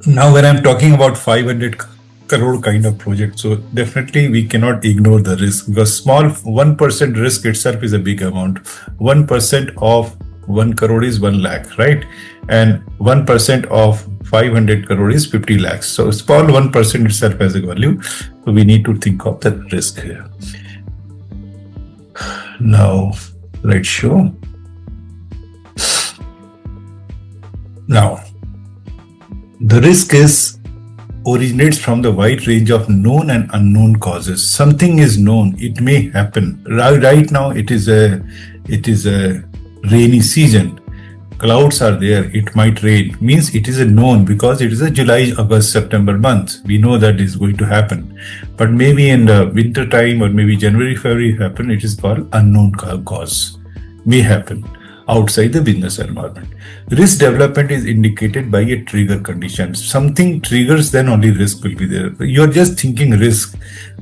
Now, when I'm talking about 500 crore kind of project, so definitely we cannot ignore the risk because small 1% risk itself is a big amount. 1% of 1 crore is 1 lakh, right? And 1% of 500 crore is 50 lakhs. So small 1% itself has a value. So we need to think of the risk here. Now, let's show. Now, the risk originates from the wide range of known and unknown causes. Something is known; it may happen. Right now, it is a rainy season. Clouds are there. It might rain. Means it is a known because it is a July, August, September month. We know that is going to happen. But maybe in the winter time or maybe January, February happen. It is called unknown cause. May happen outside the business environment. Risk development is indicated by a trigger condition. Something triggers, then only risk will be there. You're just thinking risk,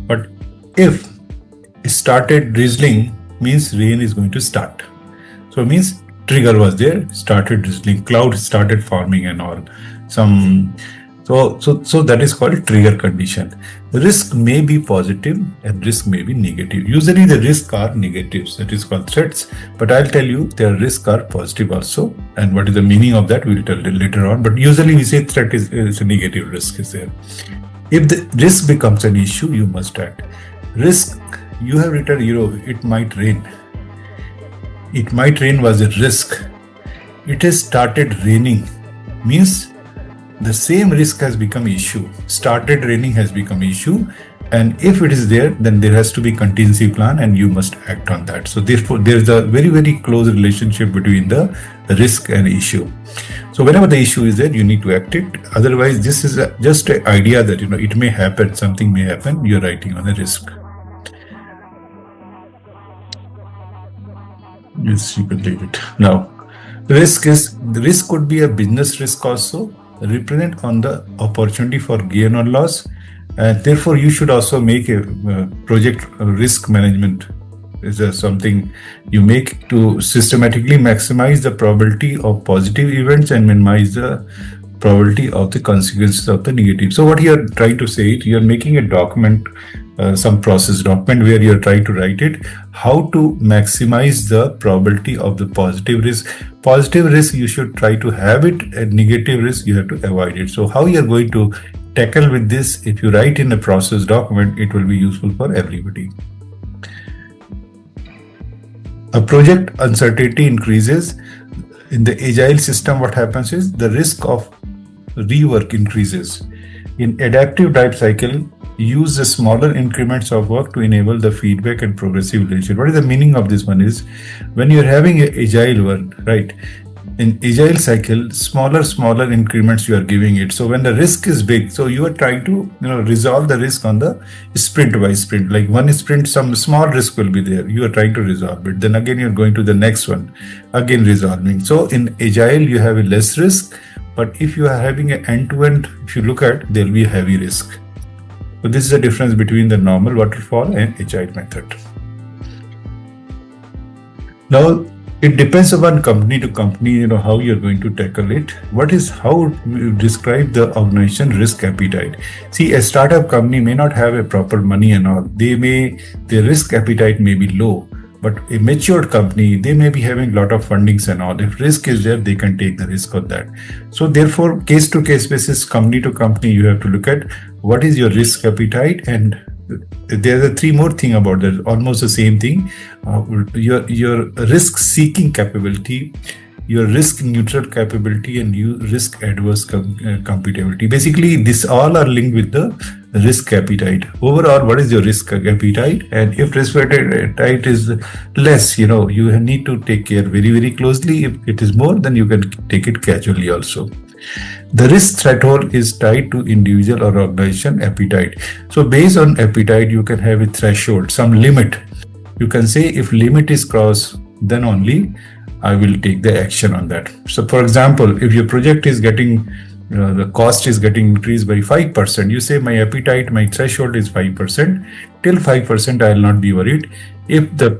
but if it started drizzling, means rain is going to start. So it means trigger was there, started drizzling, cloud started forming and all. So that is called trigger condition. Risk may be positive and risk may be negative. Usually the risks are negatives, that is called threats. But I'll tell you their risks are positive also. And what is the meaning of that, we'll tell you later on. But usually we say threat is a negative, risk is there. If the risk becomes an issue, you must act. Risk, you have written, it might rain. It might rain was a risk. It has started raining, means the same risk has become issue. Started raining has become issue, and if it is there, then there has to be contingency plan, and you must act on that. So therefore, there is a very, very close relationship between the risk and issue. So whenever the issue is there, you need to act it. Otherwise, this is just an idea that it may happen, something may happen. You're writing on a risk. Yes, you can leave it now. The risk could be a business risk also, represent on the opportunity for gain or loss, and therefore you should also make a project risk management. Is something you make to systematically maximize the probability of positive events and minimize the probability of the consequences of the negative. So what you are trying to say, you are making a document, some process document where you are trying to write it, how to maximize the probability of the positive risk. Positive risk, you should try to have it, and negative risk, you have to avoid it. So how you are going to tackle with this, if you write in a process document, it will be useful for everybody. A project uncertainty increases. In the agile system, what happens is the risk of rework increases. In adaptive life cycle, use the smaller increments of work to enable the feedback and progressive evaluation. What is the meaning of this one is, when you're having an agile one, right? In agile cycle, smaller increments you are giving it. So when the risk is big, so you are trying to resolve the risk on the sprint by sprint. Like one sprint, some small risk will be there. You are trying to resolve it. Then again you're going to the next one, again resolving. So in agile you have a less risk, but if you are having an end-to-end, if you look at, there will be a heavy risk. So this is the difference between the normal waterfall and agile method. Now, it depends upon company to company, how you're going to tackle it. How you describe the organization risk appetite. See, a startup company may not have a proper money and all. Their risk appetite may be low, but a matured company, they may be having a lot of fundings and all. If risk is there, they can take the risk of that. So therefore, case to case basis, company to company, you have to look at what is your risk appetite, and there are three more things about that, almost the same thing. Your risk seeking capability, your risk neutral capability, and your risk adverse compatibility. Basically, these all are linked with the risk appetite. Overall, what is your risk appetite? And if risk appetite is less, you need to take care very, very closely. If it is more, then you can take it casually also. The risk threshold is tied to individual or organization appetite. So based on appetite, you can have a threshold, some limit. You can say if limit is crossed, then only I will take the action on that. So for example, if your project is getting, the cost is getting increased by 5%, you say my appetite, my threshold is 5%. Till 5%, I will not be worried. If the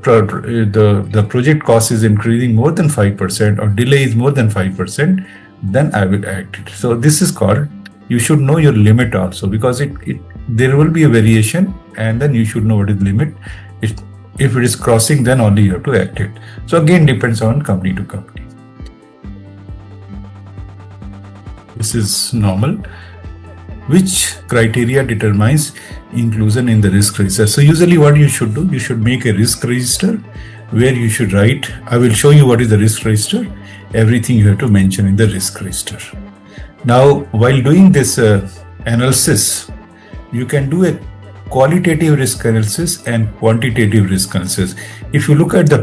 project cost is increasing more than 5% or delay is more than 5%, then I will act it. So this is called you should know your limit also, because there will be a variation, and then you should know what is limit. If it is crossing, then only you have to act it. So again, depends on company to company. This is normal. Which criteria determines inclusion in the risk register? So usually what you should do, you should make a risk register where you should write, I will show you what is the risk register, everything you have to mention in the risk register. Now, while doing this analysis, you can do a qualitative risk analysis and quantitative risk analysis. If you look at the